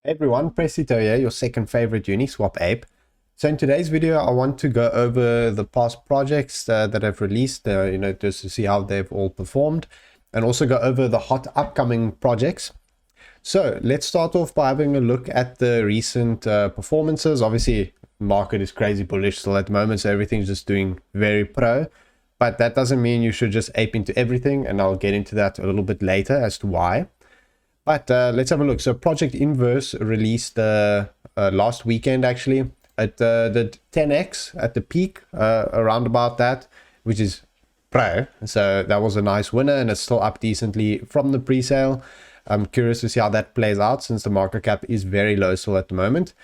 Hey everyone, Presito here, your second favorite uniswap ape. So in today's video, I want to go over the past projects that I've released, just to see how they've all performed, and also go over the hot upcoming projects. So let's start off by having a look at the recent performances. Obviously, market is crazy bullish still at the moment, so everything's just doing very pro. But that doesn't mean you should just ape into everything, and I'll get into that a little bit later as to why. But let's have a look. So Project Inverse released last weekend, actually, at the 10x at the peak, around about that, which is pro. So that was a nice winner, and it's still up decently from the pre-sale. I'm curious to see how that plays out since the market cap is very low still at the moment.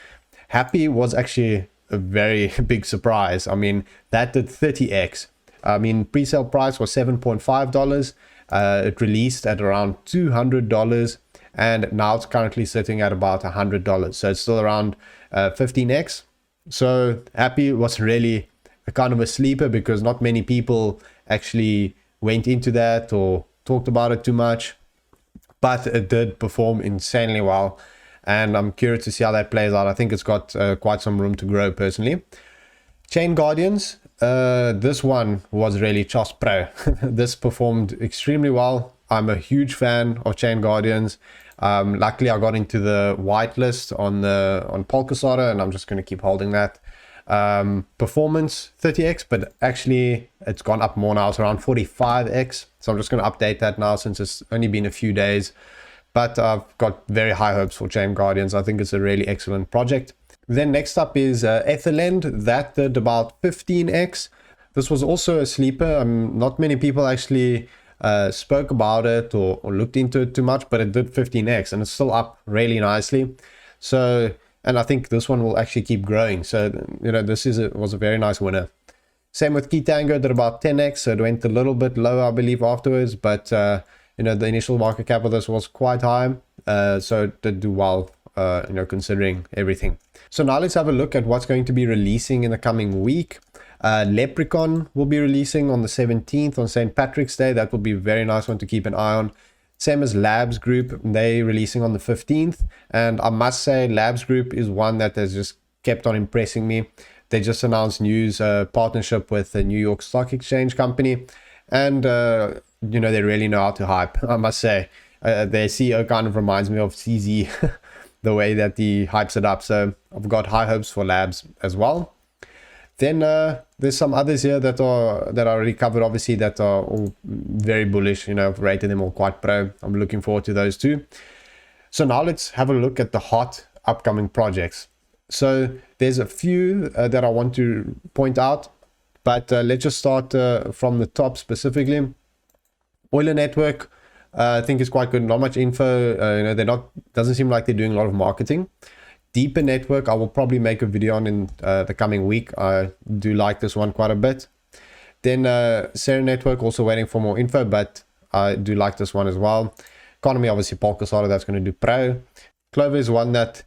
Happy was actually a very big surprise. I mean, that did 30x. I mean, pre-sale price was $7.5. It released at around $200. And now it's currently sitting at about $100. So it's still around 15x. So Happy was really a kind of a sleeper because not many people actually went into that or talked about it too much. But it did perform insanely well. And I'm curious to see how that plays out. I think it's got quite some room to grow personally. Chain Guardians. This one was really just pro. This performed extremely well. I'm a huge fan of Chain Guardians. Luckily, I got into the whitelist on Polkasauter, and I'm just going to keep holding that. Performance 30x, but actually it's gone up more now. It's around 45x. So I'm just going to update that now since it's only been a few days. But I've got very high hopes for Chain Guardians. I think it's a really excellent project. Then next up is Ethelend. That did about 15x. This was also a sleeper. Not many people actually spoke about it or looked into it too much, but it did 15x and it's still up really nicely. So, and I think this one will actually keep growing. So, this was a very nice winner. Same with Key Tango, did about 10x. So it went a little bit low, I believe, afterwards, but the initial market cap of this was quite high. So it did do well, considering everything. So now let's have a look at what's going to be releasing in the coming week. Leprechaun will be releasing on the 17th on St. Patrick's Day. That will be a very nice one to keep an eye on. Same as Labs Group, they releasing on the 15th. And I must say, Labs Group is one that has just kept on impressing me. They just announced news partnership with the New York Stock Exchange company. And, they really know how to hype, I must say. Their CEO kind of reminds me of CZ, the way that he hypes it up. So I've got high hopes for Labs as well. Then there's some others here that are already covered, obviously, that are all very bullish. I've rated them all quite pro. I'm looking forward to those too. So now let's have a look at the hot upcoming projects. So there's a few that I want to point out, but let's just start from the top specifically. Euler Network, I think is quite good. Not much info. Doesn't seem like they're doing a lot of marketing. Deeper Network, I will probably make a video on in the coming week. I do like this one quite a bit. Then Sarah Network, also waiting for more info, but I do like this one as well. Economy, obviously, Polkasauter, that's going to do pro. Clover is one that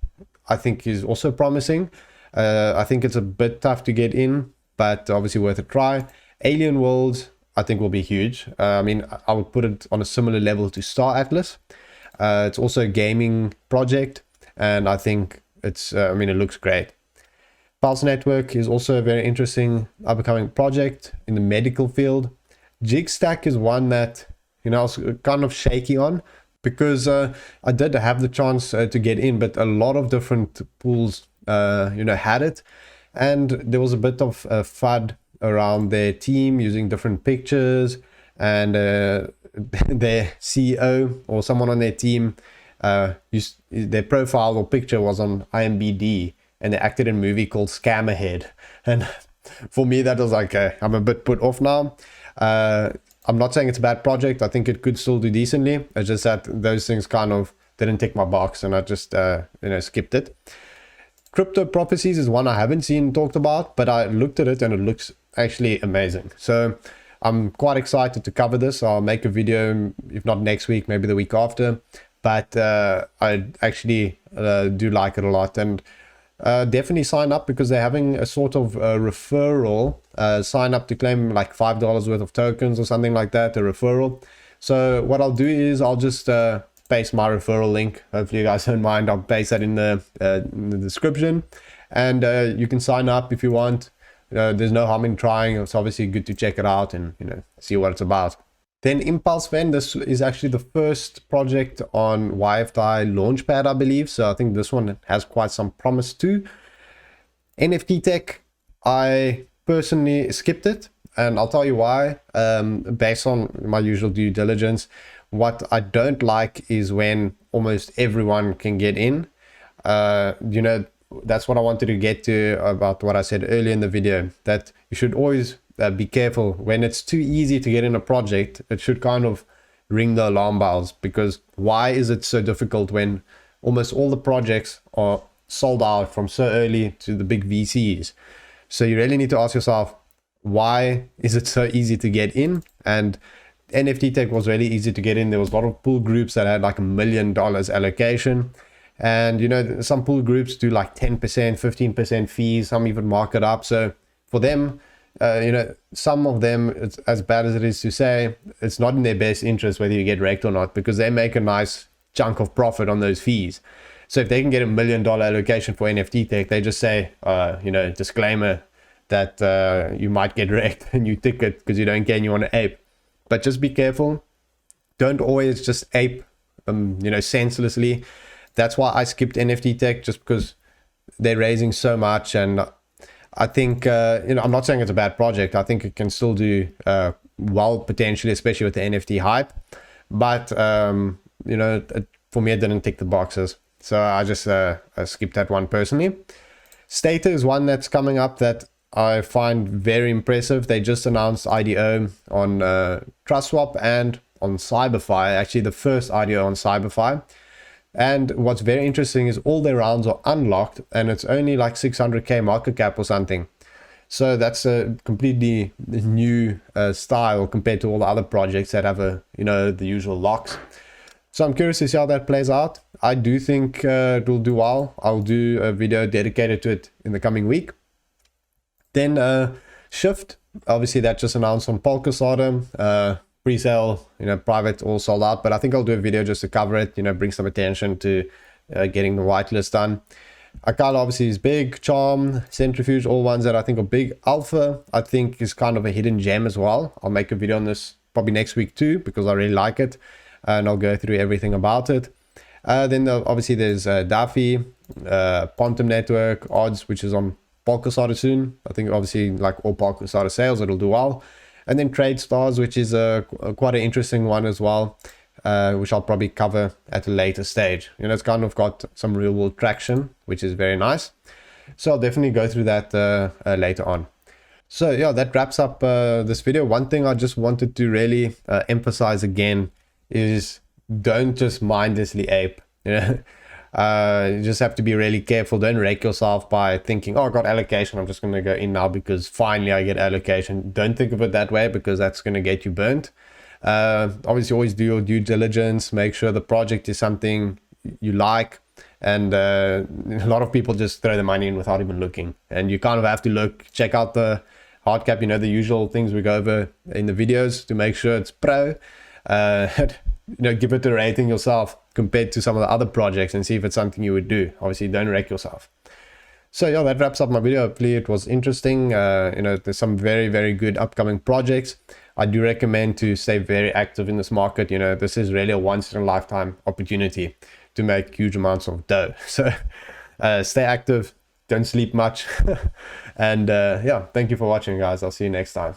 I think is also promising. I think it's a bit tough to get in, but obviously worth a try. Alien Worlds, I think will be huge. I would put it on a similar level to Star Atlas. It's also a gaming project, and I think it looks great. Pulse Network is also a very interesting upcoming project in the medical field. Jigstack is one that I was kind of shaky on because I did have the chance to get in, but a lot of different pools had it, and there was a bit of FUD around their team using different pictures, and their CEO or someone on their team, their profile or picture was on IMBD, and they acted in a movie called Scammerhead. And for me, that was like, I'm a bit put off now. I'm not saying it's a bad project. I think it could still do decently. It's just that those things kind of didn't tick my box, and I just skipped it. Crypto Prophecies is one I haven't seen talked about, but I looked at it and it looks actually amazing. So I'm quite excited to cover this. I'll make a video, if not next week, maybe the week after. But I actually do like it a lot, and definitely sign up because they're having a sort of referral. Sign up to claim like $5 worth of tokens or something like that, a referral. So what I'll do is I'll just paste my referral link. Hopefully you guys don't mind. I'll paste that in the description, and you can sign up if you want. There's no harm in trying. It's obviously good to check it out and see what it's about. Then Impulse Ven, this is actually the first project on YFI Launchpad, I believe. So I think this one has quite some promise too. NFT Tech, I personally skipped it, and I'll tell you why. Based on my usual due diligence, what I don't like is when almost everyone can get in. That's what I wanted to get to about what I said earlier in the video, that you should always be careful when it's too easy to get in a project. It should kind of ring the alarm bells, because why is it so difficult when almost all the projects are sold out from so early to the big VCs? So you really need to ask yourself, why is it so easy to get in? And NFT Tech was really easy to get in. There was a lot of pool groups that had like $1 million allocation. And some pool groups do like 10%, 15% fees, some even mark it up. So for them, some of them, it's, as bad as it is to say, it's not in their best interest whether you get wrecked or not, because they make a nice chunk of profit on those fees. So if they can get $1 million allocation for NFT Tech, they just say, disclaimer that you might get wrecked, and you tick it because you don't care and you want to ape. But just be careful. Don't always just ape, senselessly. That's why I skipped NFT Tech, just because they're raising so much. And I think, I'm not saying it's a bad project. I think it can still do well, potentially, especially with the NFT hype. But, for me, it didn't tick the boxes. So I just skipped that one personally. Stater is one that's coming up that I find very impressive. They just announced IDO on TrustSwap and on CyberFi, actually the first IDO on CyberFi. And what's very interesting is all their rounds are unlocked, and it's only like 600k market cap or something. So that's a completely new style compared to all the other projects that have the usual locks. So I'm curious to see how that plays out. I do think it will do well. I'll do a video dedicated to it in the coming week. Then Shift, obviously that just announced on Polkasauter. Presale, private, all sold out, but I think I'll do a video just to cover it, bring some attention to getting the whitelist done. Akala obviously is big. Charm, Centrifuge, all ones that I think are big. Alpha, I think, is kind of a hidden gem as well. I'll make a video on this probably next week too, because I really like it, and I'll go through everything about it. Then obviously there's Daffy, Quantum Network, Odds, which is on Polkasauter soon. I think obviously, like all Polkasauter sales, it'll do well. And then Trade Stars, which is quite an interesting one as well, which I'll probably cover at a later stage. It's kind of got some real world traction, which is very nice. So I'll definitely go through that later on. So yeah, that wraps up this video. One thing I just wanted to really emphasize again is don't just mindlessly ape. You just have to be really careful. Don't wreck yourself by thinking, oh, I got allocation, I'm just going to go in now because finally I get allocation. Don't think of it that way, because that's going to get you burnt. Obviously, always do your due diligence. Make sure the project is something you like. And a lot of people just throw the money in without even looking. And you kind of have to look, check out the hard cap, the usual things we go over in the videos to make sure it's pro. Give it a rating yourself compared to some of the other projects and see if it's something you would do. Obviously, don't wreck yourself. So yeah, that wraps up my video. Hopefully it was interesting. There's some very, very good upcoming projects. I do recommend to stay very active in this market. This is really a once in a lifetime opportunity to make huge amounts of dough. So stay active, don't sleep much. And yeah, thank you for watching, guys. I'll see you next time.